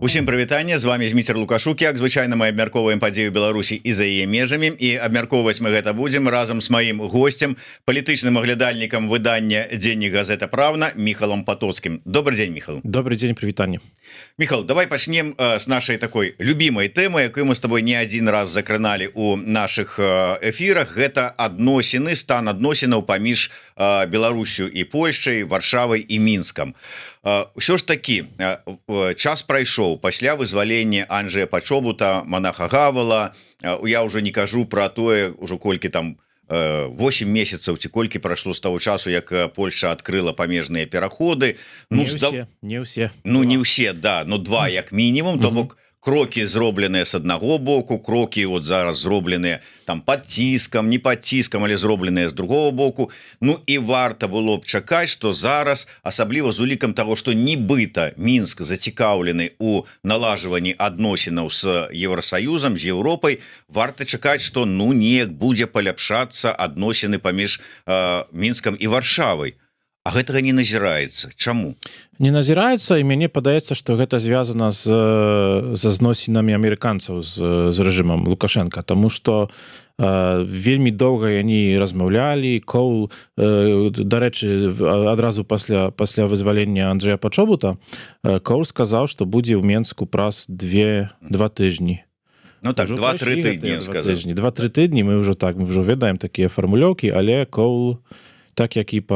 Усім прывітанне, з вами Зміцер Лукашук. Як звычайна, мы абмяркоўваем падзею Беларусі і за яе межамі, і абмяркоўваць мы гэта будзем разам з маім госцем, палітычным аглядальнікам выдання «Дзеннік газета Правна» Міхалом Патоцкім. Добрый дзень, Міхал. Добрый дзень, прывітанне. Міхал, давай пачнем с нашай такой любімай тэмы, якую мы з тобой не адзін раз закраналі у нашых эфірах. Гэта адносіны, стан адносінаў паміж Беларусю і Польшчай, Варшавай і Мінскам. Усё ж такі, час прайшоў пасля вызвалення Анджэя Пачобута, Монаха Гавала. Я ўжо не кажу пра тое, ужо колькі там 8 месяцаў ці колькі прайшло з таго часу, як Польша адкрыла памежныя пераходы. Не ўсе. Ну не ўсе, да, но два як мінімум, то бок крокі зробленыя з аднаго боку, крокі вот зараз зробленыя там пад ціскам, не пад ціскам, але зробленыя з другого боку. Ну і варта было б чакаць, што зараз, асабліва з улікам таго, што нібыта Мінск зацікаўлены у налажванні адносінаў з Еўрасаюзам, з Еўропай, варта чакаць, што ну неяк будзе паляпшацца адносіны паміж Мінскам і Варшавай. А гэтага не назіраецца. Чаму? Не назіраецца, і мяне падаецца, што гэта звязана з зносінамі амерыканцаў з рэжымам Лукашенка, таму што вельмі доўга яны размаўлялі. Коул, дарэчы, адразу пасля вызвалення Анджэя Пачобута, Коул сказаў, што будзе ў Менску праз 2 тыжні. Ну так, 2-3 тыдні, сказаў. 2-3 тыдні, мы ўжо ведаем такія фармулёўкі, але Коул, так як і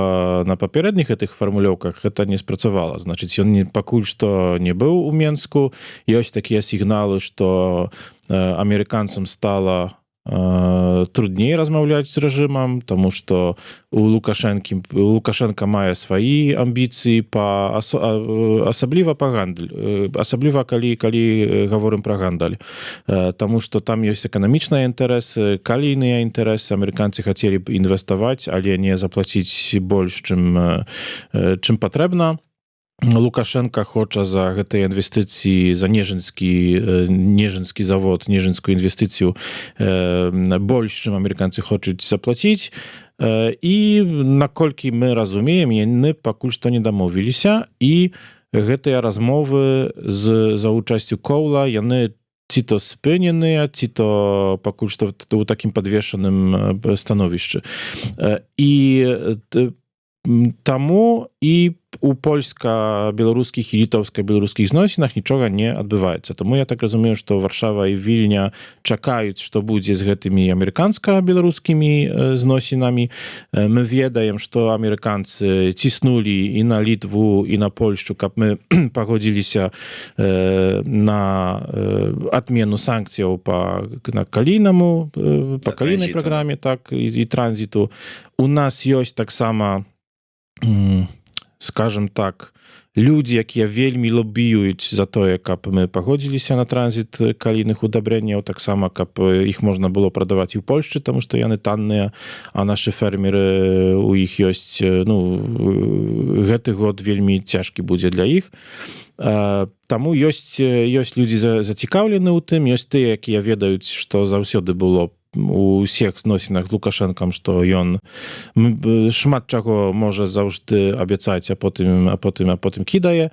на папярэдніх гэтых фармулёўках, гэта не спрацавала. Значыць, ён пакуль што не быў у Менску. Ёсць такія сігналы, што амерыканцам стала трудней размаўляць з рэжымам, таму што у Лукашенка мае свае амбіцыі, асабліва па гандаль, асабліва калі гаворым пра гандаль, таму што там ёсць эканамічныя інтарэсы, калійныя інтарэсы. Амерыканцы хацелі б інвеставаць, але не заплаціць больш, чым патрэбна. Лукашенко хоча за гэтыя інвестыцыі, за Нежинскі завод, Нежинскую інвестыцыю больш, чым амерыканцы хочуць заплаціць. І наколькі мы разумеем, яны пакуль што не дамовіліся, і гэтыя размовы за ўчасцю Коула, яны ці то спыненыя, ці то пакуль што ў такім падвешаным становішчы. І таму і у польска-беларускіх і літоўска-беларускіх зносінах нічога не адбываецца. Таму я так разумею, што Варшава і Вільня чакаюць, што будзе з гэтымі амерыканска-беларускімі зносінамі. Мы ведаем, што амерыканцы ціснулі і на Літву, і на Польшчу, каб мы пагодзіліся на адмену санкцыяў па калійнай праграме, так, і транзіту. У нас ёсць таксама, скажем так, людзі, якія вельмі лобіююць за тое, каб мы пагодзіліся на транзіт калійных удабрэнняў, таксама, каб іх можна было прадаваць і ў Польшчы, таму што яны танныя, а нашы фермеры, у іх ёсць, гэты год вельмі цяжкі будзе для іх. Таму ёсць людзі зацікаўлены ў тым, ёсць тыя, якія ведаюць, што заўсёды было у ўсіх зносінах з Лукашэнкам, што ён шмат чаго можа заўжды абяцаць, а потым кідае.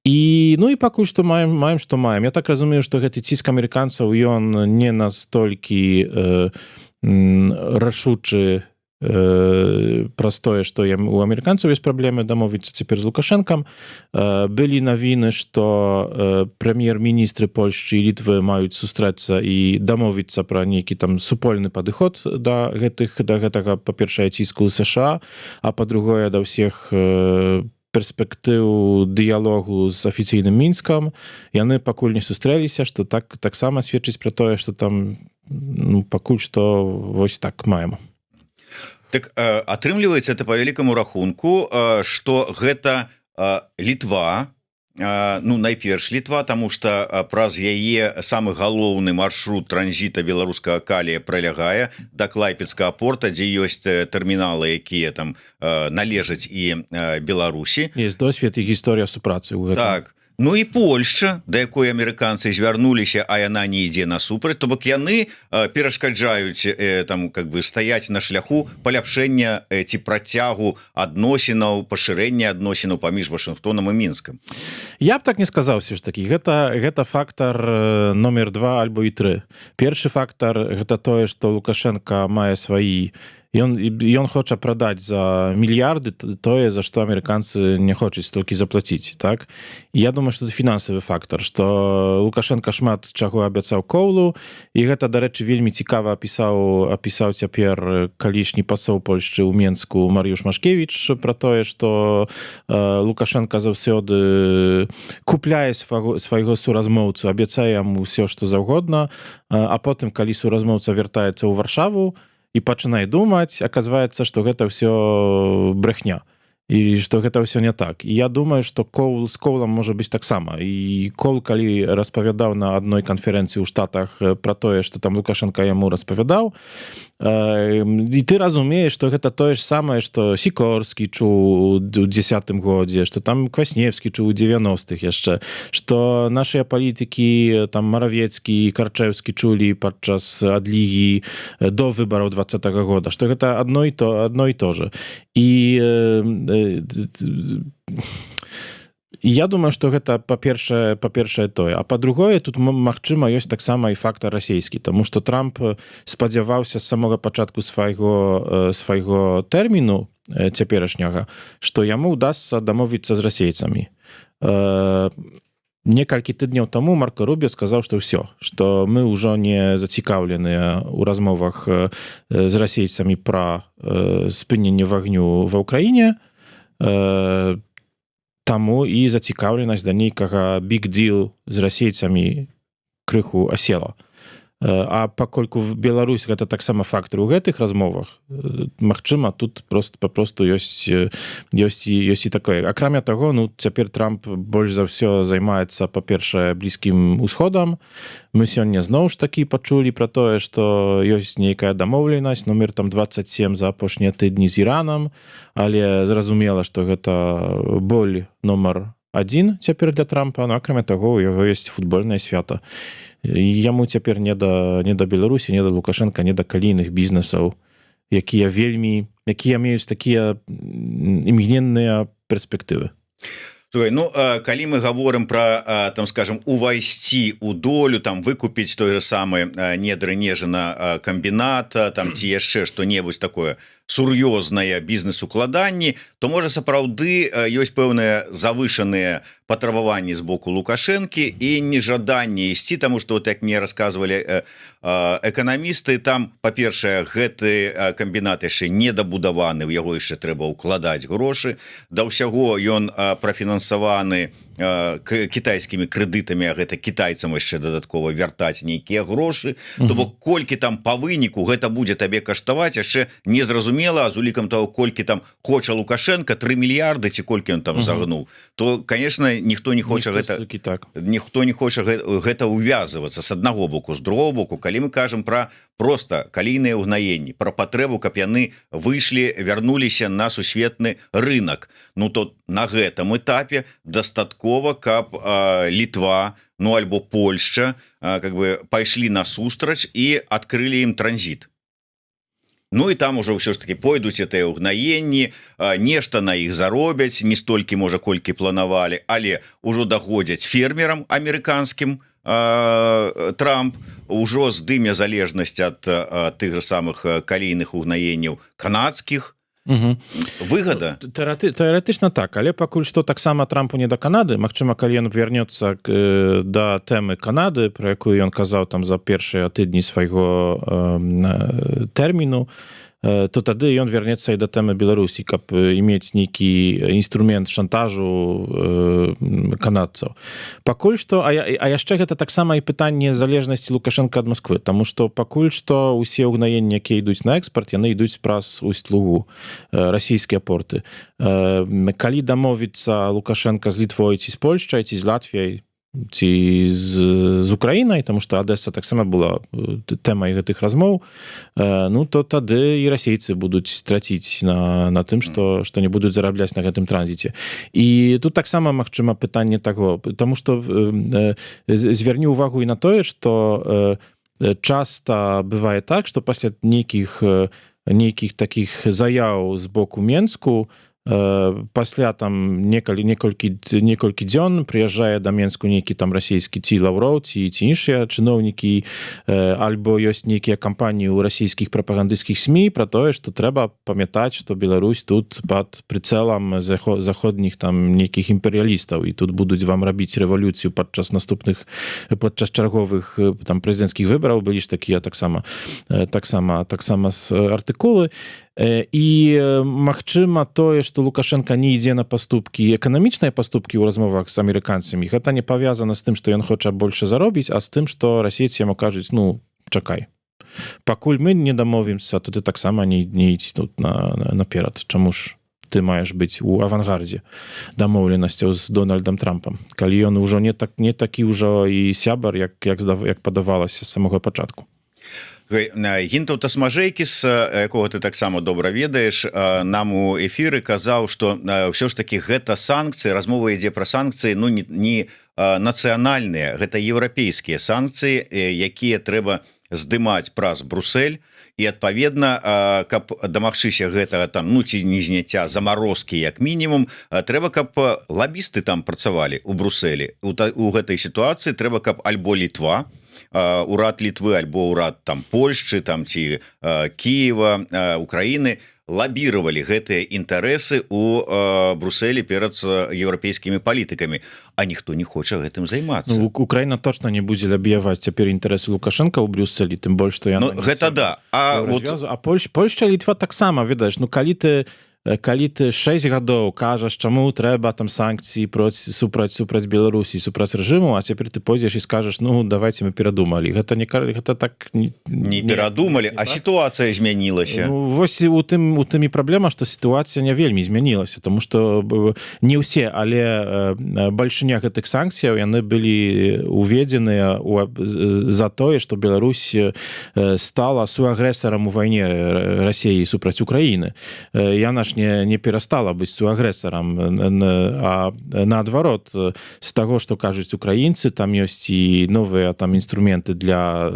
І пакуль што маем, што маем. Я так разумею, што гэты ціск амерыканцаў, ён не настолькі рашучы праз тое, што у амерыканцаў ёсць праблемы дамовіцца цяпер з Лукашэнкам. Былі навіны, што прэм'ер-міністры Польшчы і Літвы маюць сустрэцца і дамовіцца пра нейкі там супольны падыход да гэтага, па-першае, ціску ў США, а па-другое, да ўсіх перспектыў дыялогу з афіцыйным Мінскам. Яны пакуль не сустрэліся, што таксама сведчыць пра тое, што там пакуль што вось так маем. Так атрымліваецца это па вялікаму рахунку, што гэта Літва, найперш Літва, таму што праз яе самы галоўны маршрут транзіта беларускага калія пралягае да Клайпедскага порта, дзе ёсць тэрміналы, якія там належаць і Беларусі. Есть досвед і гісторыя супрацы ў гэтым. Так. Ну і Польшча, да якой амерыканцы звярнуліся, а яна не ідзе насупраць, то бок яны перашкаджаюць там как бы стаяць на шляху паляпшэння ці працягу адносінаў, пашырэння адносінаў паміж Вашынгтонам і Мінскам. Я б так не сказаў все ж таки, гэта фактар номер 2 альбо і 3. Першы фактар гэта тое, што Лукашенко мае сваі, ён хоча прадаць за мільярды тое, за што амерыканцы не хочуць столькі заплаціць, так? І я думаю, што это фінансавы фактар, што Лукашенко шмат чаго абяцаў Коўлу, і гэта, дарэчы, вельмі цікава апісаў цяпер калішні пасол Польшчы ў Менску Марыюш Машкевіч пра тое, што Лукашенко заўсёды купляе свайго суразмоўцу, абяцае яму ўсё, што заўгодна, а потым, калі суразмоўца вяртаецца ў Варшаву, і пачынае думаць, аказваецца, што гэта ўсё брехня. І што гэта ўсё не так. І я думаю, што Коул з Коулам можа быць таксама. І Коул, калі распавядаў на адной канферэнцыі ў Штатах пра тое, што там Лукашенко яму распавядаў, і ты разумееш, што гэта тое ж самае, што Сікорскі чуў у 10-м годзе, што там Квасневскі чуў у 90-х яшчэ, што нашыя палітыкі, там Маравецкі і Карчэўскі чулі падчас адлігі до выбараў 20-го года, што гэта адно і то же. І я думаю, што гэта па-першае тое. А па-другое, тут, магчыма, ёсць таксама і фактар расійскі, таму што Трамп спадзяваўся з самога пачатку свайго тэрміну цяперашняга, што яму ўдасца дамовіцца з расейцамі. Некалькі тыдняў таму Марко Рубіо сказаў, што ўсё, што мы ўжо не зацікаўленыя ў размовах з расейцамі пра спыненне вагню ва ўкраіне, таму і зацікаўленасць да нейкага big deal з расейцамі крыху асела. А пакольку Беларусь гэта таксама фактар у гэтых размовах, магчыма, тут папросту ёсць і такое. Акрамя таго, цяпер Трамп больш за ўсё займаецца, па-першае, Блізкім Усходам. Мы сёння зноў ж такі пачулі пра тое, што ёсць нейкая дамоўленасць, нумер там 27 за апошнія тыдні з Іранам, але зразумела, што гэта боль номер 1 цяпер для Трампа, акрамя таго, у яго ёсць футбольнае свята. Яму цяпер не да Беларусі, не да Лукашенка, не да калійных бізнесаў, якія маюць такія імгненныя перспектывы. Слухай, калі мы гаворым пра, там, скажем, увайсці ў долю, там, выкупіць той же самы недры Нежына камбінат, там, ці яшчэ што-небудзь такое сур'ёзнае бізнес-укладанні, то, можа, сапраўды ёсць пэўныя завышаныя патрабаванні з боку Лукашэнкі і нежаданне ісці, таму што, як мне расказвалі эканамісты, там, па-першае, гэты камбінат яшчэ не дабудаваны, у яго яшчэ трэба ўкладаць грошы, да ўсяго ён прафінансаваны кітайскімі крэдытамі, а гэта кітайцам яшчэ дадаткова вяртаць нейкія грошы, то бок колькі там па выніку гэта будзе табе каштаваць, яшчэ незразумела, а з улікам таго, колькі там хоча Лукашенко, 3 мільярды ці колькі ён там загнуў, то, конечно, ніхто не хоча гэта увязывацца з аднаго боку, з другого боку, калі мы кажам пра проста калійныя ўгнаенні, пра патрэбу, каб яны выйшлі, вярнуліся на сусветны рынок, то на гэтым этапе дастаткова, каб Літва, альбо Польшча как бы пайшлі насустрач і адкрылі ім транзіт. І там ужо ўсё ж таки пойдуць гэтыя ўгнаенні, нешта на іх заробяць, не столькі, можа, колькі планавалі, але ўжо дагодзяць фермерам амерыканскім Трамп, ужо здыме залежнасць ад тых же самых калійных ўгнаенняў канадскіх. Выгода? Тэарэтычна так, але пакуль што таксама Трампу не да Канады. Магчыма, калі ён вернецца да тэмы Канады, пра якую ён казаў там за першыя тыдні свайго тэрміну, то тады ён вернецца і да тэмы Беларусі, каб мець нейкі інструмент шантажу канадцаў. Пакуль што, а яшчэ гэта таксама і пытанне залежнасці Лукашенка ад Москвы, таму што пакуль што ўсе ўгнаенні, якія ідуць на экспарт, яны ідуць праз Усть-Лугу, расійскія порты. Калі дамовіцца Лукашенка з Літвой ці з Польшчай, ці з Латвіяй, ці з Украінай, таму што Адэса таксама была тэмай гэтых размоў, ну то тады і расейцы будуць траціць на тым, што не будуць зарабляць на гэтым транзіце. І тут таксама магчыма пытанне таго, таму што звярні ўвагу і на тое, што часта бывае так, што пасля нейкіх такіх заяў з боку Менску пасля там некалькі дзён прыязджае да Менску нейкі там расійскі ці Лаўроў, ці іншыя чыноўнікі, альбо ёсць нейкія кампаніі ў расійскіх прапагандысцкіх СМІ пра тое, што трэба памятаць, што Беларусь тут пад прыцэлам заходніх там нейкіх імперыялістаў, і тут будуць вам рабіць рэвалюцыю падчас чарговых там прэзідэнцкіх выбараў, былі ж такія таксама з артыкулы. І магчыма тое, што Лукашенко не ідзе на паступкі, эканамічныя паступкі ў размовах з амерыканцамі, гэта не павязана з тым, што ён хоча больше заробіць, а з тым, што расейцы яму кажуць, ну, чакай, пакуль мы не дамовімся, то ты таксама не ідзь тут наперад. Чаму ж ты маеш быць у авангардзе дамоўленасцяў з Дональдам Трампам, калі ён ужо не такі ўжо і сябар, як падавалася з самога пачатку. Гінтаў Тасмажэйкіс, якога ты таксама добра ведаеш, нам у эфіры казаў, што ўсё ж такі гэта санкцыі, размова ідзе пра санкцыі, ну не нацыянальныя, гэта еўрапейскія санкцыі, якія трэба здымаць праз Брусэль, і адпаведна, каб дамагчыся гэтага там, ну ці не зняцця, замарозкі як мінімум, трэба, каб лабісты там працавалі у Брусэлі. У гэтай сітуацыі трэба, каб альбо Літва, урад Літвы, альбо урад там Польшчы, там ці Кіева, Украіны лабіравалі гэтыя інтарэсы у Брусэлі перад еўрапейскімі палітыкамі, а ніхто не хоча гэтым займацца. Ну, Украіна точно не будзе лабіяваць цяпер інтарэсы Лукашенка ў Брюсселі, тым больш, што яна... Ну, гэта да. А Польшча, Літва таксама, ведаеш, ну калі ты 6 гадоў кажаш, чаму трэба там санкцыі супраць Беларусі, супраць рэжыму, а цяпер ты пойдзеш і скажаш, ну давайте мы перадумалі. Гэта так не перадумалі, а сітуацыя змянілася. Ну, вось у тым і праблема, што сітуацыя не вельмі змянілася, таму што не ўсе, але бальшыня гэтых санкцыяў яны былі уведзеныя за тое, што Беларусь стала суагрэсарам у вайне Расіі супраць Украіны. Яна ж не перастала быць суагрэсарам, а наадварот, з таго, што кажуць украінцы, там ёсць і новыя там інструменты для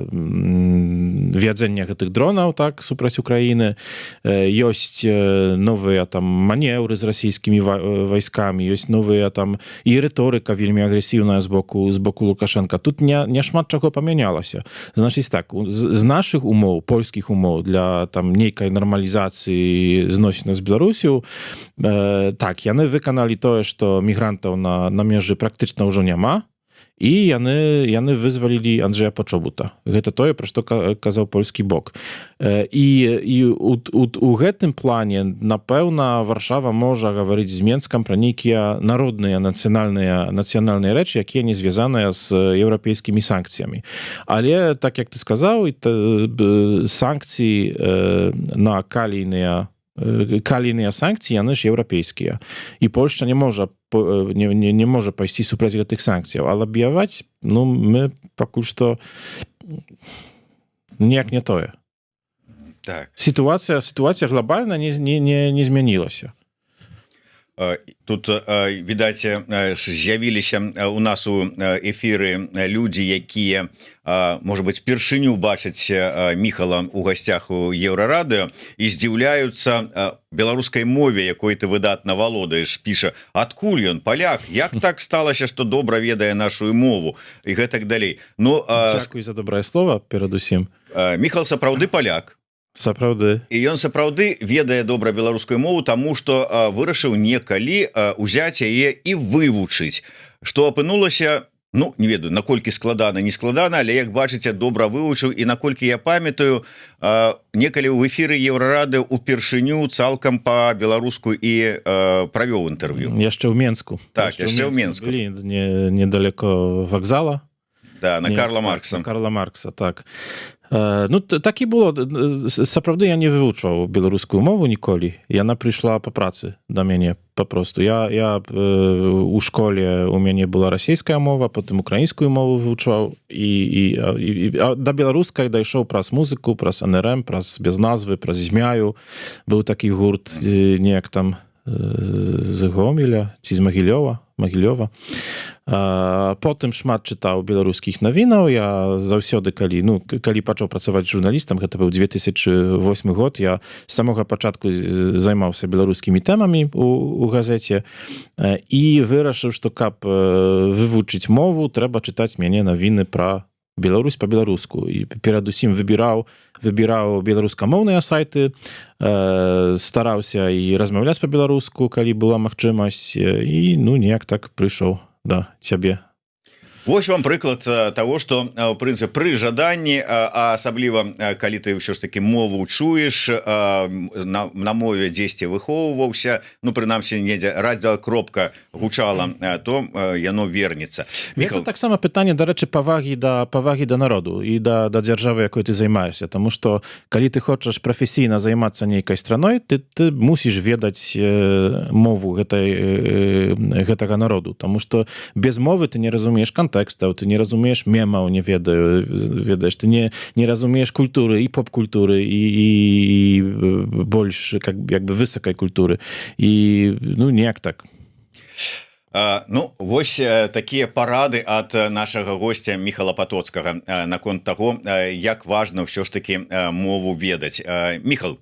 вядзення гэтых дронаў, так, супраць Украіны, ёсць новыя там манеўры з расійскімі вайскамі, ёсць новыя там і рыторыка вельмі агрэсіўная з боку Лукашенка. Тут не шмат чаго памянялася. Значыць так, з нашых умоў, польскіх умоў для там нейкай нармалізацыі зносінаў з Беларусю, так, яны выканалі тое, што мігрантаў на межы практычна ўжо няма, і яны вызвалілі Анджэя Пачобута. Гэта тое, пра што казаў польскі бок. І у гэтым плане, напэўна, Варшава можа гаварыць з Менскам пра нейкія народныя нацыянальныя рэчы, якія не звязаныя з еўрапейскімі санкцыямі. Але, так як ты сказаў, санкцыі на калійныя санкцыі, яны ж еўрапейскія. І Польшча не можа пайсці супраць гэтых санкцыяў. А лабіяваць, ну, мы пакуль што ніяк не тое. Так. Сітуацыя глобальна не змянілася. Тут, відаць, з'явіліся у нас у эфіры людзі, якія, можа быць, першыню бачаць Міхала у гасцях у Еўрарадыё і здзіўляюцца беларускай мове, якой ты выдатна валодаеш. Піша, адкуль ён, паляк, як так сталася, што добра ведае нашу мову і гэтак далей. Ну, дзякуй за добрае слова перадусім. Міхал сапраўды паляк. Сапраўды. І ён сапраўды ведае добра беларускую мову, таму што вырашыў некалі узяць яе і вывучыць, што апынулася, ну, не ведаю, наколькі складана, не складана, але, як бачыце, добра вывучыў, і наколькі я памятаю, некалі ў эфіры Еўрарадыё упершыню цалкам па-беларуску і правёў інтэрв'ю. Яшчэ ў Менску. Так, яшчэ ў Менску. Былі недалеко вакзала. Да, на Не, Карла так, Маркса. на Карла Маркса, так. Ну, так і було. Сапраўды я не вывучваў беларускую мову ніколі. Яна прыйшла па працы да мяне папросту. Я у школе у мяне была расійская мова, потым украінскую мову вывучваў а да беларускай дайшоў праз музыку, праз НРМ, праз без назвы, праз змяю. Быў такі гурт неяк там з Гомеля ці з Магілёва. Потым шмат чытаў беларускіх навінаў. Я заўсёды, калі пачаў працаваць журналістам, гэта быў 2008 год, я з самога пачатку займаўся беларускімі тэмамі у газеце і вырашыў, што каб вывучыць мову, трэба чытаць мяне навіны пра Беларусь па-беларуску. І перадусім выбіраў беларускамоўныя сайты, стараўся і размаўляць па-беларуску, калі была магчымасць, і неяк так прыйшоў да цябе. Вось вам прыклад того, што ў прынцыпе пры жаданні, асабліва калі ты ўсё ж таки мову чуеш, на мове дзесьці выхоўваўся, прынамсі недзе радыёкропка гучала, то яно вернецца. Гэта таксама пытанне, дарэчы, павагі да народу і да дзяржавы, якой ты займаешься, таму што калі ты хочаш прафесійна займацца нейкай страной, ты мусіш ведаць мову гэтага народу, таму што без мовы ты не разумееш контекстаў, ты не разумееш мемаў, не ведаеш, ты не разумееш культуры і поп-культуры і больш як бы высокай культуры. І неяк так. Вось такія парады ад нашага госця Міхала Патоцкага наконт таго, як важна ўсё ж таки мову ведаць. Міхал,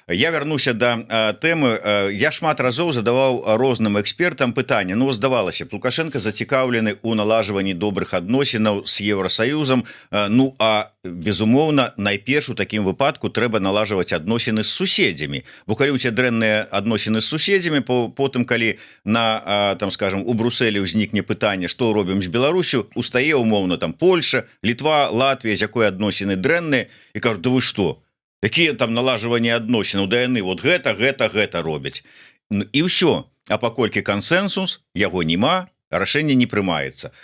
я вярнуся да тэмы. Я шмат разоў задаваў розным экспертам пытанне. Здавалася б, Лукашенко зацікаўлены ў налажванні добрых адносінаў з Еўрасаюзам. Безумоўна, найперш у такім выпадку трэба налажваць адносіны з суседзямі. Бо калі ў цябе дрэнныя адносіны з суседзямі, потым калі у Брусэлі ўзнікне пытанне, што робім з Беларусю, устае умоўна Польша, Літва, Латвія, з якой адносіны дрэнныя, і кажуць, да вы што? Якія там налажванні адносінаў, да яны вот гэта робяць. І ўсё. А паколькі кансэнсус, яго няма, рашэнне не прымаецца.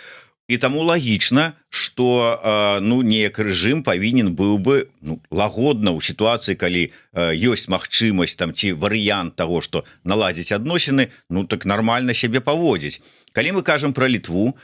І таму лагічна, што неяк рэжым павінен быў бы лагодна ў сітуацыі, калі ёсць магчымасць ці варыянт таго, што наладзіць адносіны, так нармальна сябе паводзіць. Калі мы кажам пра Літву,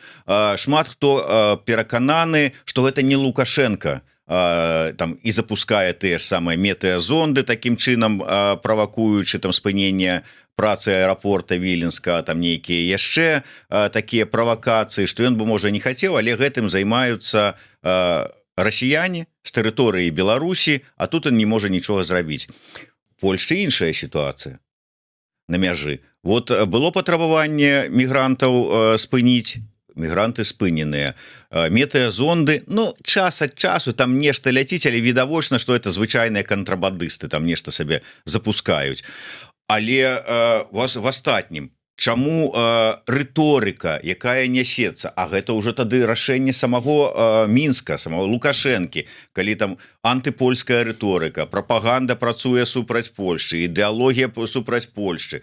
шмат хто перакананы, што гэта не Лукашенко і запускае тыя ж самыя метэазонды, такім чынам правакуючы спыненне працы аэрапорта Віленска, нейкія яшчэ такія правакацыі, што ён бы, можа, не хацеў, але гэтым займаюцца расіяне з тэрыторыі Беларусі, а тут ён не можа нічога зрабіць. Польшчы іншая сітуацыя на мяжы. Вот было патрабаванне мігрантаў спыніць, мігранты спыненыя. Метэазонды, час ад часу там нешта ляціць, але відавочна, што это звычайныя кантрабандысты, там нешта сабе запускаюць. Але в астатнім, чаму рыторыка, якая нясецца, а гэта ўжо тады рашэнне самого Мінска, самого Лукашэнкі, калі там антыпольская рыторыка, прапаганда працуе супраць Польшчы, ідэалогія супраць Польшчы,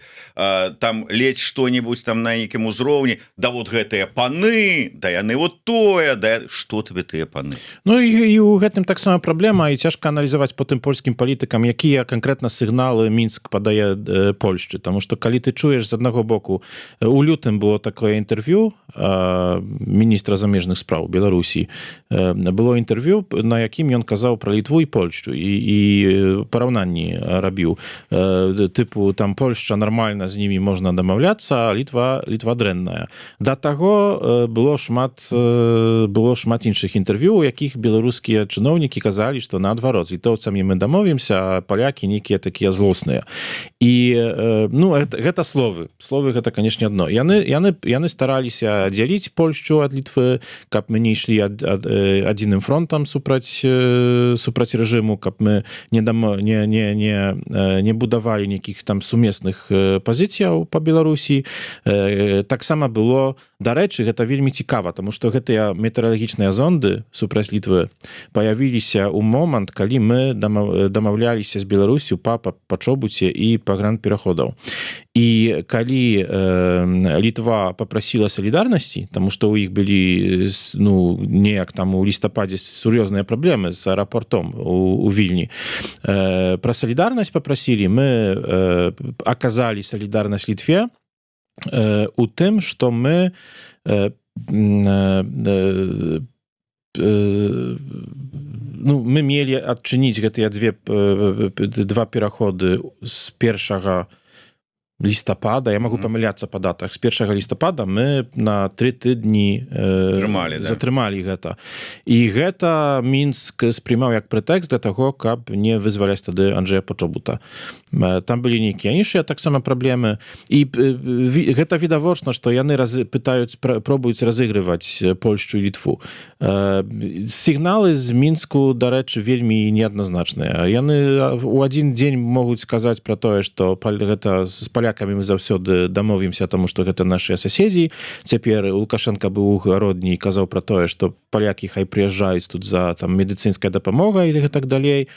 там ледзь што-небудзь там на нейкім узроўні, да вот гэтыя паны, да яны вот тое, да што табе тыя паны. І ў гэтым таксама праблема, і цяжка аналізаваць потым польскім палітыкам, якія канкрэтна сігналы Мінск падае Польшчы, таму што калі ты чуеш з аднаго боку, у лютым было такое інтэрв'ю міністра замежных спраў Беларусі. Было інтэрв'ю, на якім ён казаў пра Літву і Польшчу і параўнанні рабіў. Тыпу, там Польшча нармальна, з імі можна дамаўляцца, а Літва дрэнная. Да таго было шмат іншых інтэрв'ю, у якіх беларускія чыноўнікі казалі, што наадварот, з літоўцамі мы дамовімся, а палякі нейкія такія злосныя. І гэта словы, гэта, канешне, адно. Яны стараліся аддзяліць Польшчу ад Літвы, каб мы не ішлі адзіным фронтам супраць супраць рэжыму, каб мы не будавалі нейкіх там сумесных пазіцыяў па Беларусі. Таксама было, дарэчы, гэта вельмі цікава, таму што гэтыя метэаралагічныя зонды супраць Літвы паявіліся ў момант, калі мы дамаўляліся з Беларусю па пачобуце і пагранпераходаў. І калі Літва папрасіла салідарнасці, таму што ў іх былі неяк там у лістападзе сур'ёзныя праблемы з аэрапортом у Вільні, пра салідарнасць папрасілі, мы аказалі салідарнасць Літве у тым, што мы мы мелі адчыніць гэтыя два пераходы з 1 лістапада, я магу памыляцца па датах, з 1 лістапада мы на 3 тыдні затрымалі гэта. І гэта Мінск спрымаў як прэтэкст для таго, каб не вызваляць тады Анджэя Пачобута. Там былі нейкія іншыя таксама праблемы. І гэта відавочна, што яны пробуюць разыгрываць Польшчу і Літву. Сігналы з Мінску, дарэчы, вельмі неадназначныя. Яны у адзін дзень могуць сказаць пра тое, што гэта з палякамі мы заўсёды дамовімся, таму што гэта нашыя суседзі. Цяпер Лукашенка быў у Гародні і казаў пра тое, што палякі хай прыязджаюць тут за медыцынская дапамога і так далей.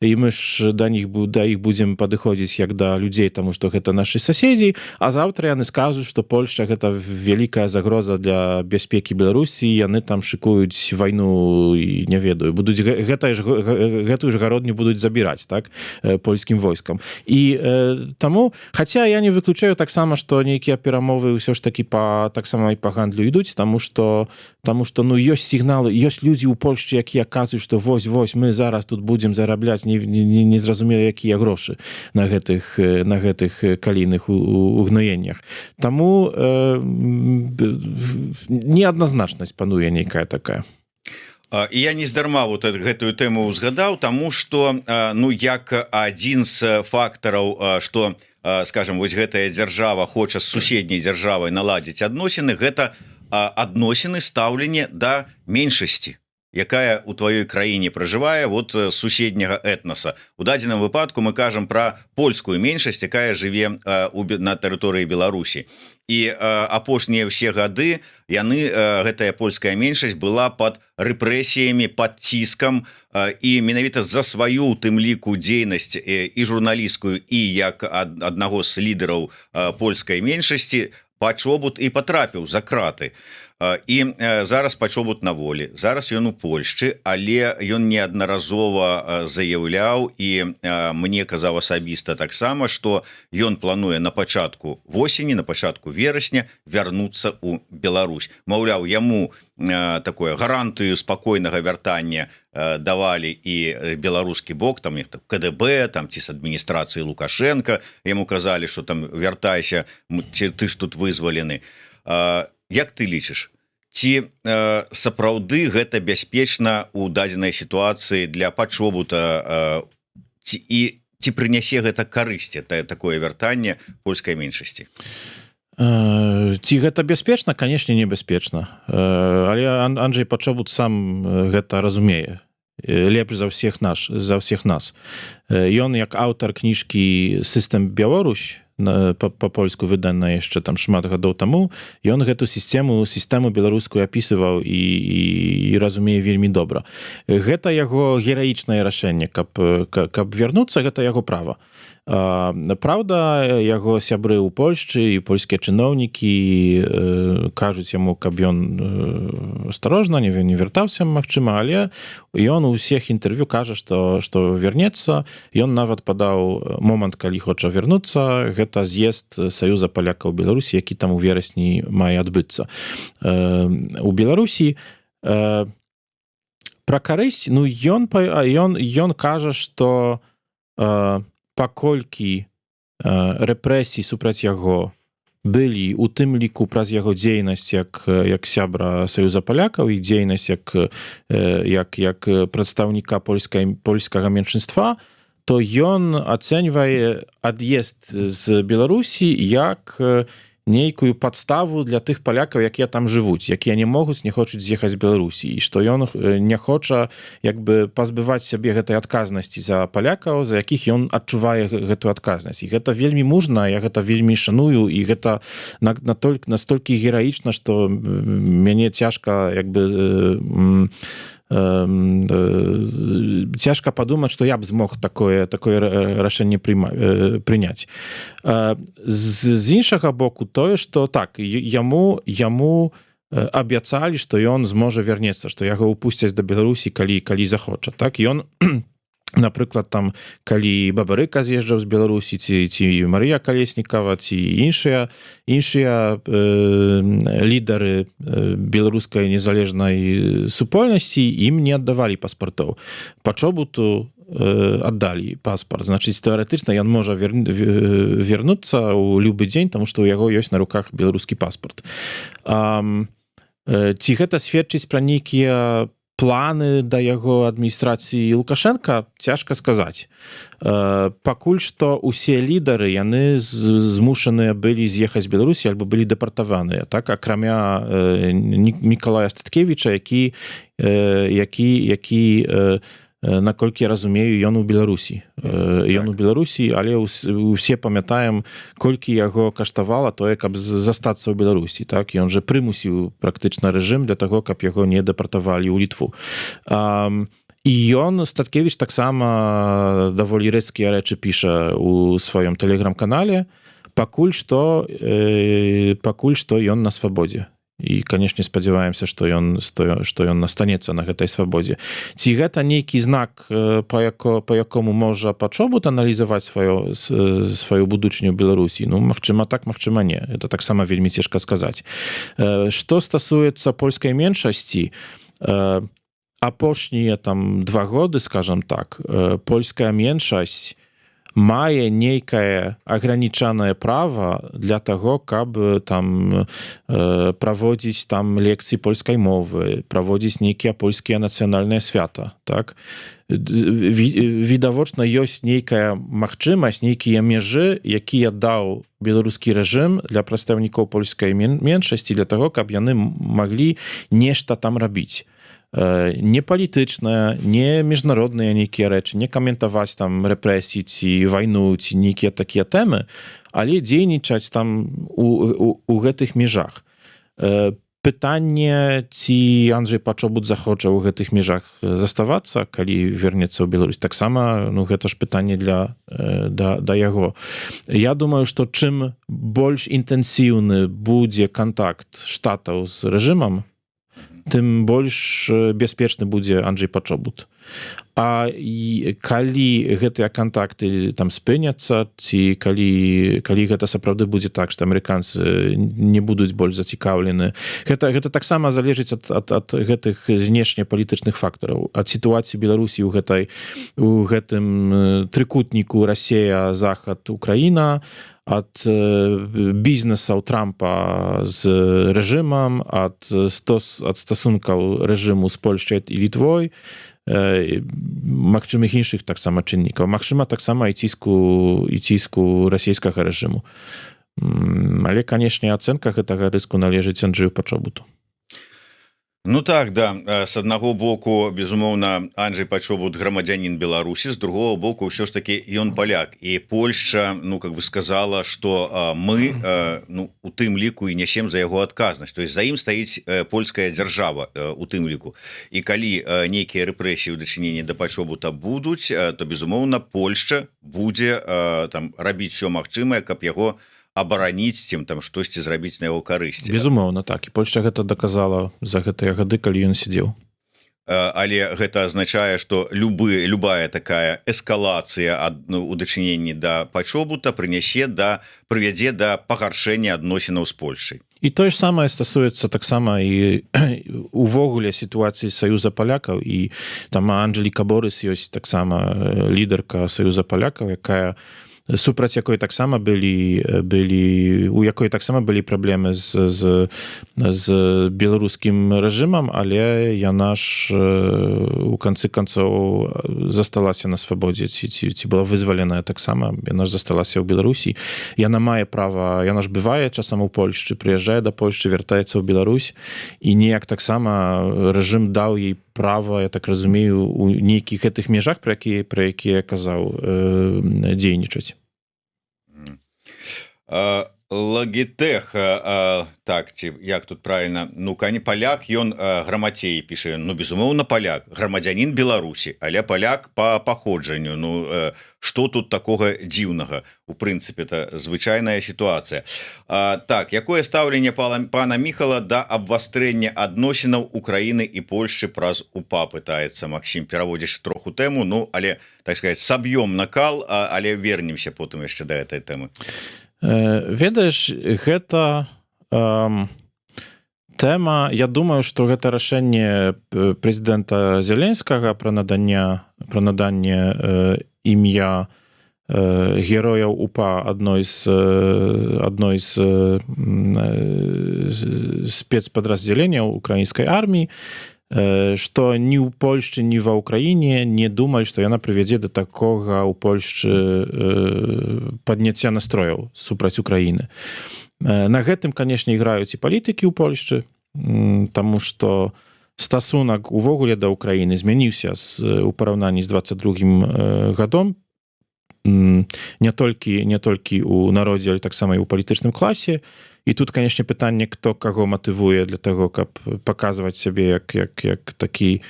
І мы ж да іх будзем падыходзіць як да людзей, таму што гэта нашы суседзі, а заўтра яны скажуць, што Польшча гэта вялікая загроза для бяспекі Беларусі, яны там шыкуюць вайну і не ведаю, будуць гэтую ж Гародню будуць забіраць, так, польскім войскам. І таму, хаця я не выключаю таксама, што нейкія перамовы ўсё ж такі таксама і па гандлю ідуць, таму што ёсць сігналы, ёсць людзі ў Польшчы, якія казваюць, што вось мы зараз тут будзем зарабляць незразумела якія грошы на гэтых калійных угноеннях. Таму неадназначнасць пануе нейкая такая. І я нездарма гэтую тэму узгадаў, таму што як адзін з фактараў, што, скажем, вось гэтая дзяржава хоча з суседняй дзяржавай наладзіць адносіны, гэта адносіны стаўленне да меншасці, якая у тваёй краіне пражывае суседняга этноса. У дадзеным выпадку мы кажам пра польскую меншасць, якая жыве на тэрыторыі Беларусі. І апошнія ўсе гады гэтая польская меншасць была пад рэпрэсіямі, пад ціскам, і менавіта за сваю, у тым ліку, дзейнасць і журналісцкую, і як аднаго з лідараў польскай меншасці Пачобут і патрапіў за краты. І зараз Пачобут на волі, зараз ён у Польшчы, але ён неаднаразова заяўляў і мне казаў асабіста таксама, што ён плануе на пачатку восені, на пачатку верасня вярнуцца ў Беларусь. Маўляў, яму такое гарантыю спакойнага вяртання давалі і беларускі бок, там КДБ, там ці з адміністрацыі Лукашенка, яму казалі, што там вяртайся, ты ж тут вызвалены. Як ты лічыш, ці сапраўды гэта бяспечна ў дадзенай сітуацыі для Пачобута, і ці прынясе гэта карысці, такое вяртанне польскай меншасці? Ці гэта бяспечна? Канешне, небяспечна. Але Анджэй Пачобут сам гэта разумее лепш за ўсіх нас. Ён як аўтар кніжкі «Сістэм Беларусь», па-польску выдана яшчэ там шмат гадоў таму, ён гэту сістэму беларускую апісываў і разумее вельмі добра. Гэта яго гераічнае рашэнне, каб вярнуцца, гэта яго права. Праўда, яго сябры ў Польшчы і польскія чыноўнікі кажуць яму, каб ён асторожна не вяртаўся, магчыма, але ён у ўсіх інтэрв'ю кажа, што вернецца. Ён нават падаў момант, калі хоча вярнуцца, гэта з'езд Саюза палякаў Беларусі, які там у верасні мае адбыцца. У Беларусі пра карысць, ён кажа, што паколькі рэпрэсіі супраць яго былі, у тым ліку праз яго дзейнасць як сябра Саюза палякаў і дзейнасць як прадстаўніка польскага меншынства, то ён ацэньвае ад'езд з Беларусі як нейкую падставу для тых палякаў, якія там жывуць, якія не хочуць з'ехаць з Беларусі, і што ён не хоча як бы пазбываць сябе гэтай адказнасці за палякаў, за якіх ён адчувае гэтую адказнасць. І гэта вельмі мужна, я гэта вельмі шаную, і гэта настолькі гераічна, што мяне цяжка як бы цяжка падумаць, што я б змог такое рашэнне прыняць. З іншага боку тое, што так, яму абяцалі, што ён зможа вярнецца, што яго ўпусцяць да Беларусі, калі захоча. Так, ён напрыклад, там, калі Бабарыка з'езджаў з Беларусі, ці Марыя Калеснікава, ці іншыя лідары беларускай незалежнай супольнасці, ім не аддавалі паспартоў. Пачобуту аддалі паспарт. Значыць, тэарэтычна ён можа вярнуцца ў любы дзень, таму што ў яго ёсць на руках беларускі паспарт. Ці гэта сведчыць пра нейкія планы да яго адміністрацыі Лукашенка, цяжка сказаць. Пакуль што ўсе лідары, яны змушаныя былі з'ехаць з Беларусі альбо былі дэпартаваныя, так, акрамя Мікалая Статкевіча, які наколькі я разумею, ён у Беларусі. Ён у Беларусі, але ўсе памятаем, колькі яго каштавала тое, каб застацца ў Беларусі. Так? Ён же прымусіў практычна рэжым для таго, каб яго не дэпартавалі ў Літву. І ён, Статкевіч, таксама даволі рэзкія рэчы піша ў сваём тэлеграм-канале, пакуль што ён на свабодзе. І, канешне, спадзяваемся, што ён настанецца на гэтай свабодзе. Ці гэта нейкі знак, па якому можа Пачобут аналізаваць сваю будучыню ў Беларусі? Ну, магчыма так, магчыма не. Это таксама вельмі цяжка сказаць. Што стасуецца польскай меншасці, апошнія там 2 годы, скажам так, польская меншасць мае нейкае агранічанае права для таго, каб там праводзіць там лекцыі польскай мовы, праводзіць нейкія польскія нацыянальныя свята. Так? Відавочна, ёсць нейкая магчымасць, нейкія межы, якія даў беларускі рэжым для прадстаўнікоў польскай меншасці для таго, каб яны маглі нешта там рабіць. Не палітычная, не міжнародныя нейкія рэчы, не каментаваць там рэпрэсіі ці вайну, ці нейкія такія тэмы, але дзейнічаць там у гэтых межах. Пытанне, ці Анджэй Пачобут захоча ў гэтых межах заставацца, калі вернецца ў Беларусь, таксама, ну, гэта ж пытанне да яго. Я думаю, што чым больш інтэнсіўны будзе кантакт штатаў з рэжымам, тым больш бяспечны будзе Анджэй Пачобут. А калі гэтыя кантакты там спыняцца, ці калі гэта сапраўды будзе так, што амерыканцы не будуць больш зацікаўлены, гэта таксама залежыць ад гэтых знешнепалітычных фактараў, ад сітуацыі Беларусі ў гэтым трыкутніку Расія, Захад, Украіна, ад бізнесаў Трампа з рэжымам, ад стасункаў рэжыму з Польшчай і Літвой, магчымых іншых таксама чыннікаў. Магчыма, таксама і ціску расійскага рэжыму. Але, канешне, ацэнка гэтага рыску належыць Анджэю Пачобуту. Ну так, да, с аднаго боку, безумоўна, Анджэй Пачобут грамадзянін Беларусі, з другого боку, ўсё ж таки ён паляк, і Польшча, ну, как бы сказала, што мы, ну, у тым ліку і нясем за яго адказнасць, то есть за ім стаіць польская дзяржава у тым ліку. І калі нейкія рэпрэсіі ў дачыненні да Пачобута будуць, то, безумоўна, Польшча будзе там рабіць всё магчымае, каб яго абараніць, цім там штосьці зрабіць на яго карысці. Безумоўна, так. І Польшча гэта даказала за гэтыя гады, калі ён сидзеў. Але гэта азначае, што любая такая эскалацыя у дачыненні да Пачобута прывядзе да пагаршэння адносінаў з Польшчай. І тое ж самае стасуецца таксама і увогуле сітуацыі Саюза палякаў, і там Анджэліка Борыс ёсць таксама лідарка Саюза палякаў, якая супраць якой таксама у якой таксама былі праблемы з беларускім рэжымам, але яна ж у канцы канцоў засталася на свабодзе, ці была вызваленая таксама, яна ж засталася ў Беларусі. Яна мае права, яна ж бывае часам у Польшчы, прыязджае да Польшчы, вяртаецца ў Беларусь, і неяк таксама рэжым даў ей права, я так разумею, у нейкіх гэтых межах, пра якія казаў, дзейнічаць. Лагітэх, так, ці як тут правильно, ну, кані паляк, ён грамацей піша, ну, безумоўна, паляк, грамадзянін Беларусі, але паляк по паходжанню, ну, што тут такога дзіўнага? У прынцыпе, это звычайная сітуацыя. Так, якое стаўленне пана Міхала да абвастрэння адносінаў Украіны і Польшчы праз УПА, пытаецца Максім, пераводзіш троху тэму, ну, але, так сказать, саб'ём накал, але вернемся потым яшчэ да гэтай тэмы. Ведаеш, гэта тэма, я думаю, што гэта рашэнне прэзідэнта Зеленскага пра наданне імя герояў УПА адной з спецпадраздзяленняў украінскай арміі, што ні ў Польшчы, ні ва ўкраіне не думалі, што яна прывядзе да такога ў Польшчы падняцця настрояў супраць Украіны. На гэтым, канешне, іграюць і палітыкі ў Польшчы, таму што стасунак увогуле да Украіны змяніўся у параўнанні з 22 гадом, не толькі ў народзе, але таксама і ў палітычным класе. І тут, канешне, пытанне, хто каго матывуе для таго, каб паказваць сябе як такі,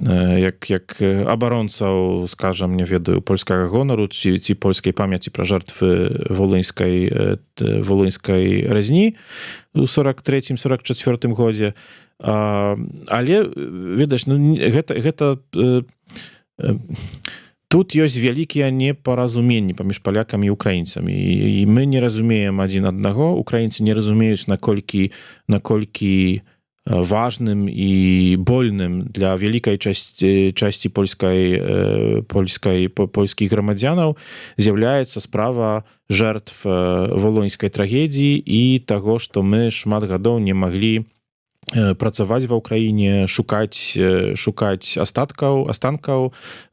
як абаронцаў, скажам, не ведаю, польскага гонару ці польскай памяці пра жертвы волынскай рэзні ў 43-44 годзе. Але, ведаеш, ну, гэта тут ёсць вялікія непаразуменні паміж палякамі і украінцамі, і мы не разумеем адзін аднаго, украінцы не разумеюць, наколькі важным і больным для вялікай часці польскіх грамадзянаў з'яўляецца справа жертв волынскай трагедіі і таго, што мы шмат гадоў не маглі працаваць ва ўкраіне, шукаць астанкаў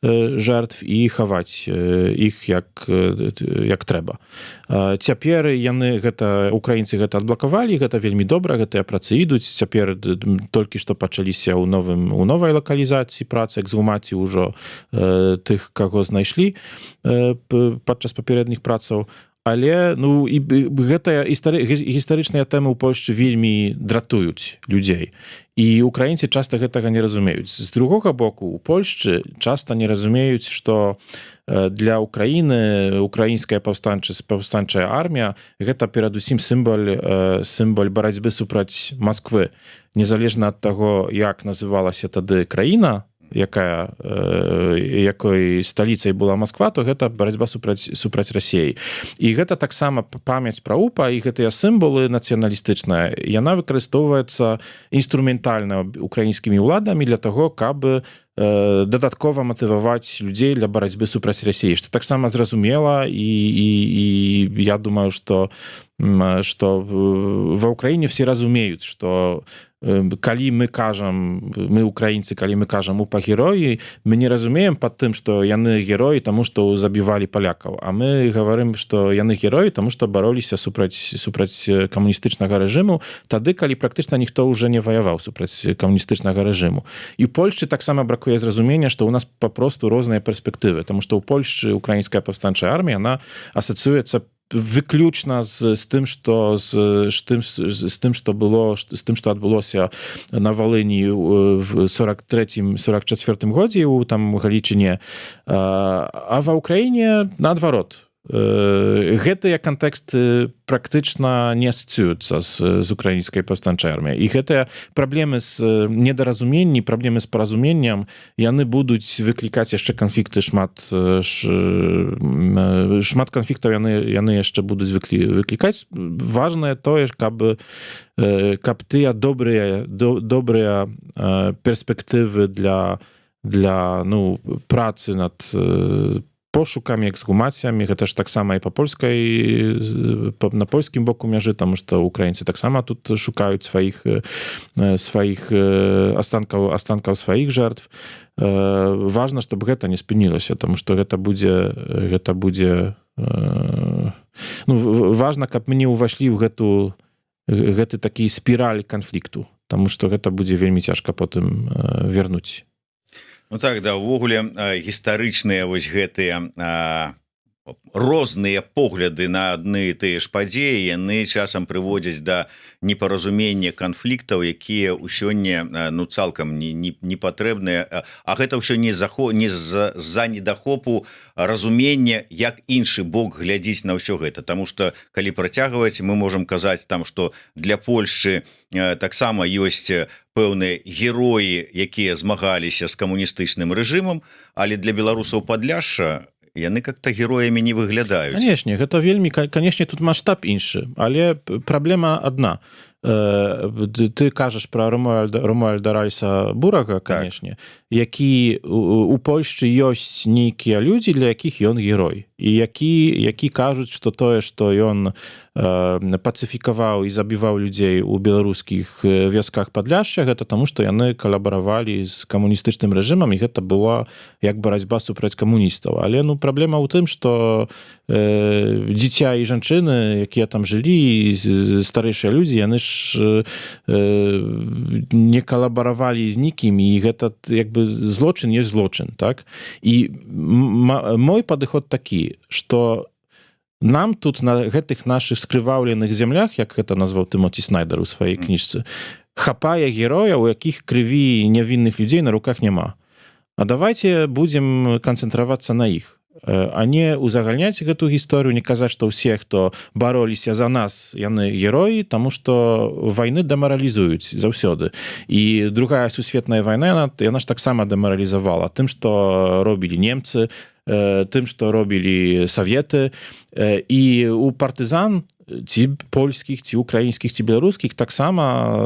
жертв і хаваць іх як трэба. Цяпер украінцы гэта адблакавалі, гэта вельмі добра, гэтыя працы ідуць. Цяпер толькі што пачаліся у новай лакалізацыі працы, эксгумацыі ўжо тых, каго знайшлі падчас папярэдніх працаў. Але, ну, і гэтыя гістарычныя тэмы ў Польшчы вельмі дратуюць людзей. І украінцы часта гэтага не разумеюць. З другога боку, у Польшчы часта не разумеюць, што для Украіны украінская паўстанчая армія гэта перадусім сімвал барацьбы супраць Масквы. Незалежна ад таго, як называлася тады краіна, якой сталіцай была Масква, то гэта барацьба супраць Расіі. І гэта таксама памяць пра УПА, і гэтыя сімвалы нацыяналістычныя, яна выкарыстоўваецца інструментальна украінскімі ўладамі для таго, каб дадаткова матываваць людзей для барацьбы супраць Расіі, што таксама зразумела, і я думаю, што ва ўкраіне все разумеюць, што калі мы украінцы, калі мы кажам УПА героі, мы не разумеем пад тым, што яны героі таму, што забівалі палякаў, а мы гаварым, што яны героі таму, што бароліся супраць камуністычнага рэжыму, тады, калі практычна ніхто ўжо не ваяваў супраць камуністычнага рэжыму. І ў Польшчы таксама бракуе зразумення, што ў нас папросту розныя перспектывы, таму што ў Польшчы украінская паўстанчая армія, яна асацыюецца выключна з тым, што адбылося на Волыні в 43-44 годзе у там Галічыне, а ва ўкраіне наадварот. Гэтыя кантэксты практычна не асацыююцца з украінскай паўстанчай арміяй. І гэтыя праблемы з недаразуменні, праблемы з паразуменнем, яны будуць выклікаць яшчэ канфлікты, шмат канфліктаў яны яшчэ будуць выклікаць. Важнае тое, каб тыя добрыя перспектывы для працы над пошукамі, эксгумацыямі, гэта ж таксама і на польскім боку мяжы, таму што украінцы таксама тут шукаюць сваіх астанкаў сваіх жертв. Важна, чтобы гэта не спынілася, таму што гэта будзе важна, каб мы не ўвайшлі ў гэты такі спіраль канфлікту, таму што гэта будзе вельмі цяжка потым вернуць. Ну так, да, увогуле гістарычныя вось гэтыя розныя погляды на адны і тыя ж падзеі, яны часам прыводзяць да непаразумення канфліктаў, якія ў сёння цалкам не патрэбныя, а гэта ўсё не з-за недахопу разумення, як іншы бок глядзіць на ўсё гэта. Таму што калі працягваць, мы можам казаць там, што для Польшчы таксама ёсць пэўныя героі, якія змагаліся з камуністычным рэжымам, але для беларусаў Падляшша яны как-то героямі не выглядаюць. Канешне, гэта вельмі, канешне, тут маштаб іншы, але праблема адна. Ты кажаш пра Ромуальда Ральса Бурага, канешне, які у Польшчы ёсць нейкія людзі, для якіх ён герой, і які кажуць, што тое, што ён пацыфікаваў і забіваў людзей у беларускіх вёсках Падляшша, гэта таму, што яны калабаравалі з камуністычным рэжымам, і гэта была як барацьба супраць камуністаў. Але праблема ў тым, што дзіця і жанчыны, якія там жылі, старэйшыя людзі, яны ж не калабаравалі з нікім, і гэта злочин ёсць злочин, так? І мой падыход такі, што нам тут на гэтых нашых скрываўленых землях, як гэта назваў Тымоті Снайдер у сваёй кніжцы, хапае герояў, у якіх крыві нявінных людзей на руках няма. А давайте будзем канцэнтравацца на іх, а не узагальняць гэту гісторыю, не казаць, што ўсе, хто бароліся за нас, яны героі, таму што вайны дэмаралізуюць заўсёды. І другая сусветная вайна, яна ж таксама дэмаралізавала тым, што робілі немцы, тым, што робілі саветы. І у партызан, ці польскіх, ці украінскіх, ці беларускіх таксама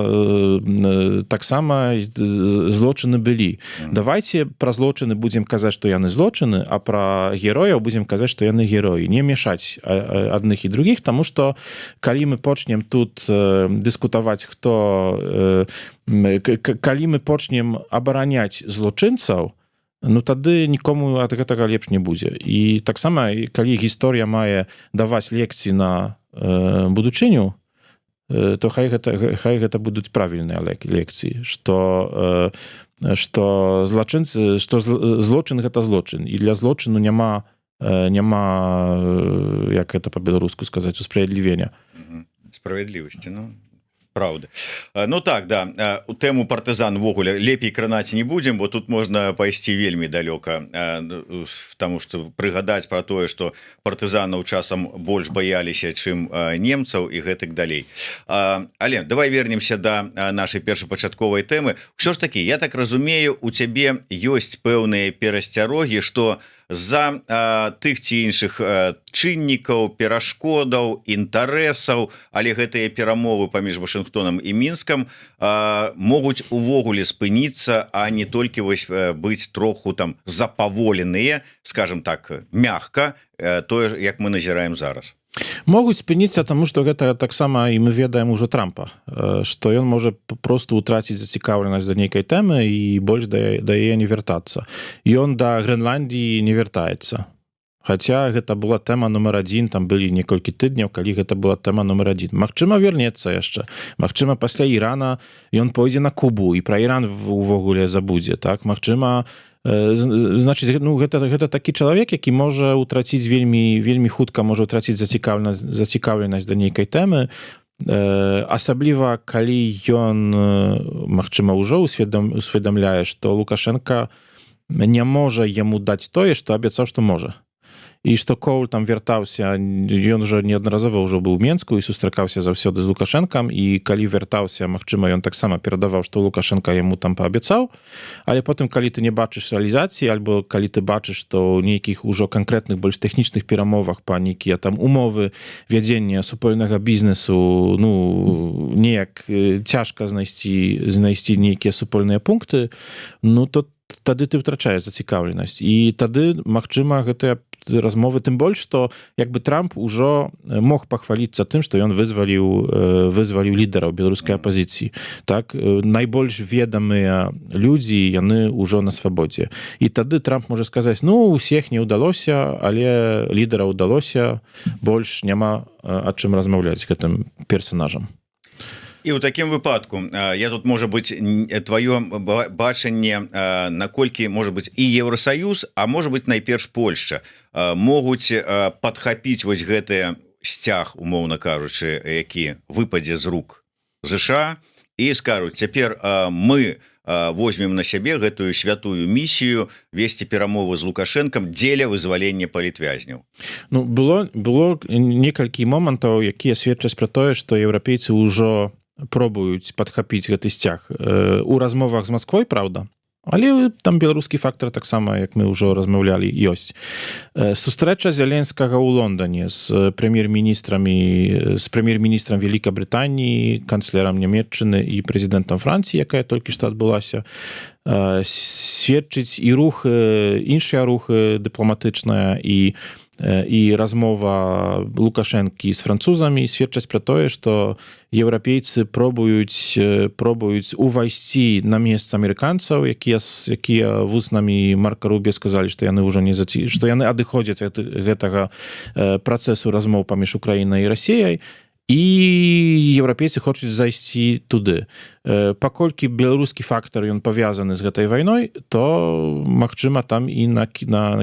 злочыны былі. Давайте пра злочыны будзем казаць, што яны злочыны, а пра герояў будзем казаць, што яны героі. Не мешаць адных і другіх, таму што калі мы почнем тут дыскутаваць, калі мы почнем абараняць злочынцаў, тады нікому ад гэтага лепш не будзе. І таксама, калі гісторыя мае даваць лекцыі на будучыню, то хай гэта будуць правільныя лекцыі, што злочин гэта злочин, і для злочыну няма, як гэта па-беларуску сказаць, усправядлівення. Справядлівасці, Праўда. Так, да, у тэму партызан ввогуле лепей кранаць не будзем, бо тут можна пайсці вельмі далёка, таму што прыгадаць пра тое, што партызанаў часам больш баяліся, чым немцаў і гэтак далей. Але давай вернемся да нашай першапачатковай тэмы. Усё ж такі, я так разумею, у цябе ёсць пэўныя перасцярогі, што з-за тых ці іншых чыннікаў, перашкодаў, інтарэсаў, але гэтыя перамовы паміж Вашынгтонам і Мінскам могуць увогуле спыніцца, а не толькі быць троху там запаволеныя, скажем так, мякка, тое, як мы назіраем зараз. Могуць спыніцца, таму што гэта таксама і мы ведаем ужо Трампа, што ён можа просто ўтраціць зацікаўленасць да нейкай тэмы і больш да яе не вяртацца. Ён да Грэнландіі не вяртаецца. Хаця гэта была тэма нумар 1, там былі некалькі тыдняў, калі гэта была тэма нумар 1. Магчыма, вернецца яшчэ. Магчыма, пасля Ірана ён пойдзе на Кубу і пра Іран увогуле забудзе, так? Магчыма, значыць, гэта такі чалавек, які можа ўтраціць вельмі хутка, можа ўтраціць зацікаўленасць да нейкай тэмы, асабліва калі ён, магчыма, ўжо усведамляе, што Лукашенка не можа яму даць тое, што абяцаў, што можа. І што Коуль там вяртаўся, ён уже неаднаразова ўжо быў у Менску і сустракаўся заўсёды з Лукашэнкам, і калі вяртаўся, магчыма, ён таксама перадаваў, што Лукашенка яму там паабяцаў, але потым, калі ты не бачыш рэалізацыі, альбо калі ты бачыш, што ў нейкіх ужо канкрэтных, больш тэхнічных перамовах па нейкія там умовы вядзення супольнага бізнесу, неяк цяжка знайсці нейкія супольныя пункты, то тады ты ўтрачаеш зацікаўленасць. І тады, магчыма, гэтыя размовы, тым больш, што як бы Трамп ужо мог пахваліцца тым, што ён вызваліў лідараў беларускай апазіцыі. Так, найбольш ведамыя людзі, яны ўжо на свабодзе. І тады Трамп можа сказаць, ну, усіх не ўдалося, але лідара ўдалося, больш няма аб чым размаўляць гэтым персонажам. І ў такім выпадку я тут можа быць твоё бачанне, наколькі можа быць і Еўросаюз, а можа быць найперш Польшча могуць падхапіць вось гэты сцяг, умоўна кажучы, які выпадзе з рук ЗША і скажуць, цяпер мы возьмем на сябе гэтую святую місію весці перамовы з Лукашэнкам дзеля вызвалення палітвязняў. Ну, было некалькі момантаў, якія сведчаць пра тое, што еўрапейцы ўжо пробуюць падхапіць гэты сцяг у размовах з Масквой, правда, але там беларускі фактор таксама, як мы ўжо размаўлялі, ёсць. Сустрэча Зеленскага ў Лондоне з прэм'ер-міністрам Вялікабрытаніі, канцлерам Нямецчыны і прэзідэнтам Францыі, якая толькі што адбылася, сведчыць і іншыя рухы дыпламатычныя і размова Лукашэнкі з французамі сведчаць пра тое, што еўрапейцы пробуюць увайсці на месца амерыканцаў, якія вуснамі Марка Рубіо сказалі, што яны ўжо што яны адыходзяць ад гэтага працэсу размоў паміж Украінай і Расіяй, і еўрапейцы хочуць зайсці туды. Паколькі беларускі фактор ён павязаны з гэтай вайной, то магчыма там і на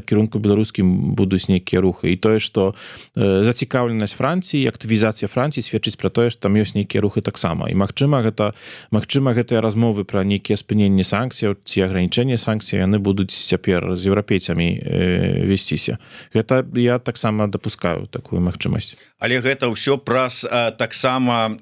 кірунку беларускім будуць нейкія рухы. І тое, што зацікаўленасць Францыі, актывізацыя Францыі сведчыць пра тое, што там ёсць нейкія рухы таксама. І магчыма гэтыя размовы пра нейкія спыненні санкцыяў ці агранічэнне санкцый яны будуць цяпер з еўрапейцамі весціся. Гэта я таксама дапускаю такую магчымасць. Але гэта ўсё праз таксама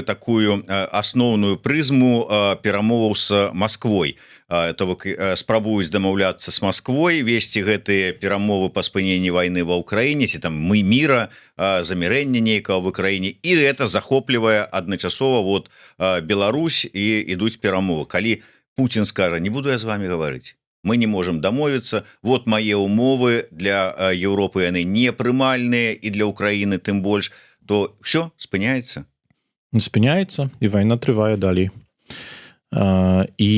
такую асноўную прызму перамоваў з Масквой. То бок спрабуюць дамаўляцца з Масквой, весці гэтыя перамовы па спыненні вайны ва ўкраіне, ці там мы міра, замірэння нейкага в Украіне, і гэта захоплівае адначасова Беларусь і ідуць перамовы. Калі Путін скажа, не буду я з вами гаварыць, мы не можем дамовіцца, вот мае ўмовы для Еўропы, яны непрымальныя, і для Украіны тым больш, то все, спыняецца. Спыняецца, і вайна трывае далей. І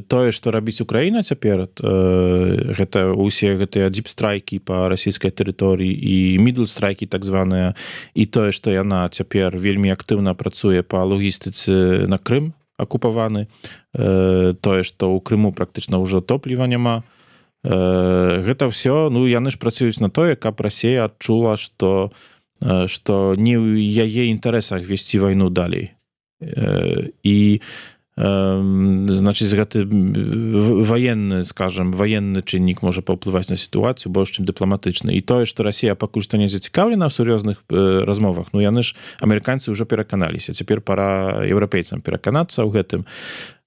тое, што рабіць Украіна цяпер, гэта ўсе гэтыя дипстрайкі па расійскай тэрыторыі і мідлстрайкі так званыя, і тое, што яна цяпер вельмі актыўна працуе па логістыцы на Крым акупаваны, тое, што ў Крыму практычна ўжо топліва няма, гэта ўсё, ну, яны ж працуюць на тое, каб Расія адчула, што не ў яе інтарэсах весці вайну далей. І значыць, гэты ваенны чыннік можа паўплываць на сітуацыю больш, чым дыпламатычны. І тое, што Расія пакуль што не зацікаўлена ў сур'ёзных размовах, ну, яны ж, амерыканцы ўжо пераканаліся. Цяпер пара еўрапейцам пераканацца ў гэтым.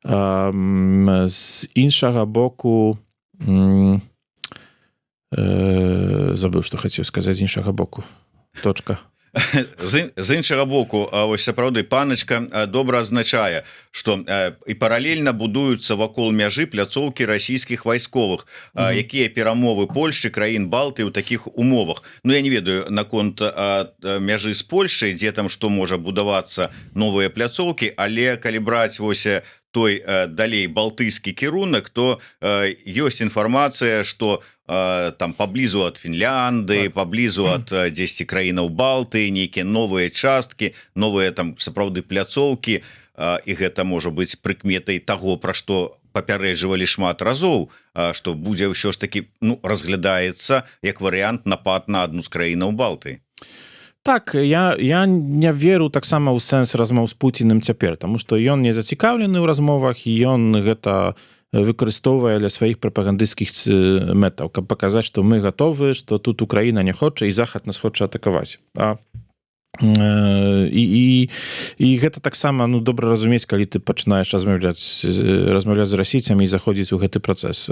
З іншага боку, забыў, што хацеў сказаць з іншага боку. Точка. З іншага боку, ось сапраўды паначка добра адзначае, што і паралельна будуюцца вакол мяжы пляцоўкі расійскіх вайсковых, якія перамовы Польшчы, краін Балты ў такіх умовах. Ну, я не ведаю наконт мяжы з Польшчай, дзе там што можа будавацца новыя пляцоўкі, але калі браць вось той далей балтыйскі кірунак, то ёсць інфармацыя, што там паблізу ад Фінляндыі, паблізу ад 10 краінаў Балты, нейкія новыя часткі, новыя там сапраўды пляцоўкі, і гэта можа быць прыкметай таго, пра што папярэджвалі шмат разоў, што будзе ўсё ж такі, ну, разглядаецца як варыянт напад на адну з краінаў Балты. Так, я не веру таксама ў сэнс размоў з Пуціним цяпер, таму што ён не зацікаўлены ў размовах, і ён гэта выкарыстоўвае для сваіх прапагандысцкіх мэтаў, каб паказаць, што мы гатовы, што тут Украіна не хоча, і Захад нас хоча атакаваць. І гэта таксама, ну, добра разумець, калі ты пачынаеш размаўляць з расійцамі і заходзіць у гэты працэс.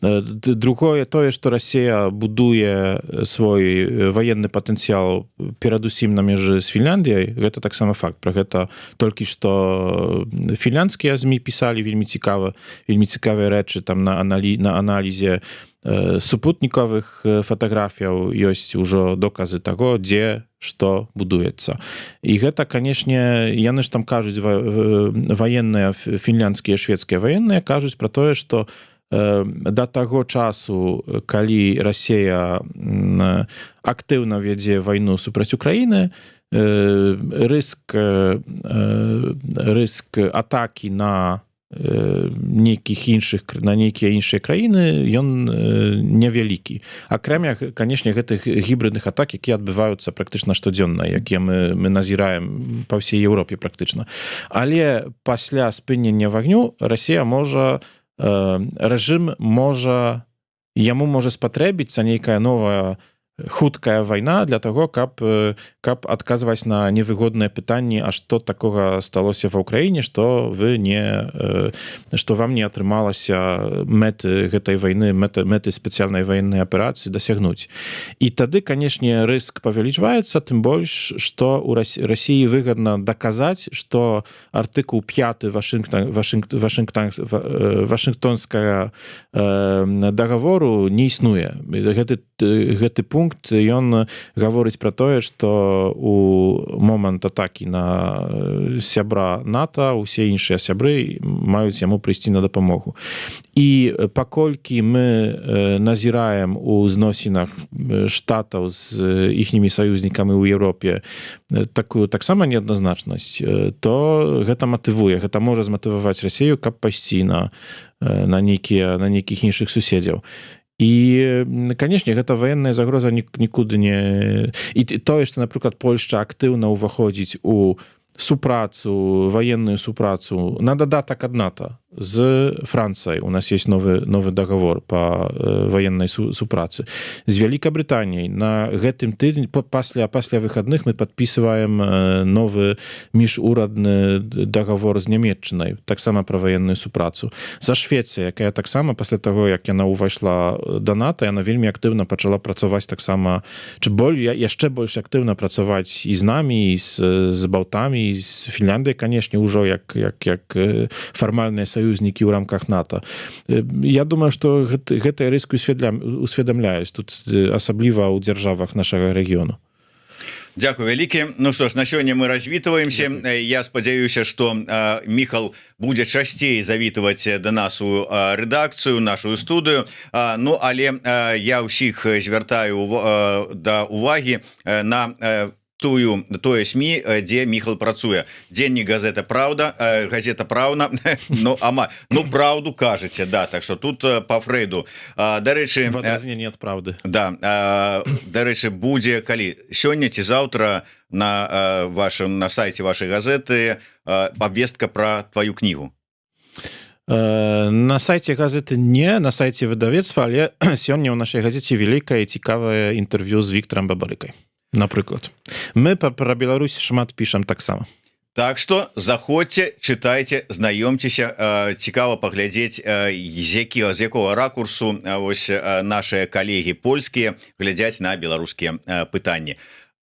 Другое тое, што Расія будуе свой ваенны патэнцыял перадусім на мяжы з Фінляндыяй, гэта таксама факт. Пра гэта толькі што фінляндскія ЗМІ пісалі вельмі цікавыя рэчы там на аналізе супутніковых фатаграфіяў ёсць ужо доказы таго, дзе што будуецца. І гэта, канешне, яны ж там кажуць, ваенныя, фінляндскія, шведскія ваенныя кажуць пра тое, што да таго часу, калі Расія актыўна вядзе вайну супраць Украіны, рыск атакі на нейкія іншыя краіны ён невялікі. Акрамя, канешне, гэтых гібридных атак, якія адбываюцца практычна штодзённа, якія мы назіраем па ўсей Еўропе практычна. Але пасля спынення вагню Расія можа, рэжым можа, яму можа спатрэбіцца нейкая новая хуткая вайна для таго, каб адказваць на невыгодныя пытанні, а што такога сталося ва ўкраіне, што вам не атрымалася мэты гэтай вайны, мэты спецыяльнай ваеннай аперацыі дасягнуць. І тады, канешне, рыск павялічваецца, тым больш, што ў Расіі выгадна даказаць, што артыкул 5 Вашынгтонскага дагавору не існуе. Гэты пункт, ён гаворыць пра тое, што у момант атакі на сябра НАТО усе іншыя сябры маюць яму прыйсці на дапамогу. І паколькі мы назіраем у зносінах штатаў з іхнімі саюзнікамі ў Еўропе такую таксама неадназначнасць, то гэта матывуе, гэта можа зматываваць Расію, каб пайсці на нейкіх іншых суседзяў. І, канешне, гэта ваенная загроза нікуды не... І тое, што, напрыклад, Польшча актыўна ўваходзіць у супрацу, ваенную супрацу на дадатак ад НАТО з Францыяй. У нас есть новы дагавор па ваеннай супрацы. З Вялікабрытаніяй на гэтым тыдні, пасля выхадных мы падпісваем новы міжурадны дагавор з Нямецчынай, таксама пра ваенную супрацу. За Швецыя, якая таксама пасля таго, як яна ўвайшла да НАТО, яна вельмі актыўна пачала працаваць таксама, яшчэ больш актыўна працаваць і з намі, і з балтамі, і з Фінляндыяй, канешне, ўжо як фармальныя саюзнікі ў рамках НАТО. Я думаю, што гэтыя рыскі усведамляюць тут, асабліва ў дзяржавах нашага рэгіёну. Дякую вялікі. Ну што ж, на сёння мы развітваемся. Я спадзяюся, што Міхал будзе часцей завітваць да нас у рэдакцыю, нашу студыю. Ну, але я ўсіх звяртаю да увагі на тое СМІ, дзе Міхал працуе. Дзеннік газета «Праўда», газета «Праўна», ну праўду кажаце, да, так што тут па Фрэйду. Дарэчы, в адрозненні ад праўды. Да, дарэчы, будзе калі сёння ці заўтра на сайце вашай газеты абвестка пра тваю кнігу. На сайце газеты не, на сайце выдавецтва, але сёння ў нашай газеце вялікае і цікавае інтэрв'ю з Віктарам Бабарыкай. Напрыклад. Мы пра Беларусь шмат пішам таксама. Так што заходзьце, чытайце, знаёмцеся, цікава паглядзець, з якога ракурсу вось нашыя калегі польскія глядзяць на беларускія пытанні.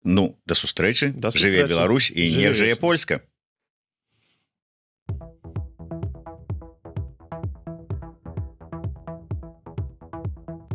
Ну, да сустрэчы, жыве Беларусь і не жыве Польска.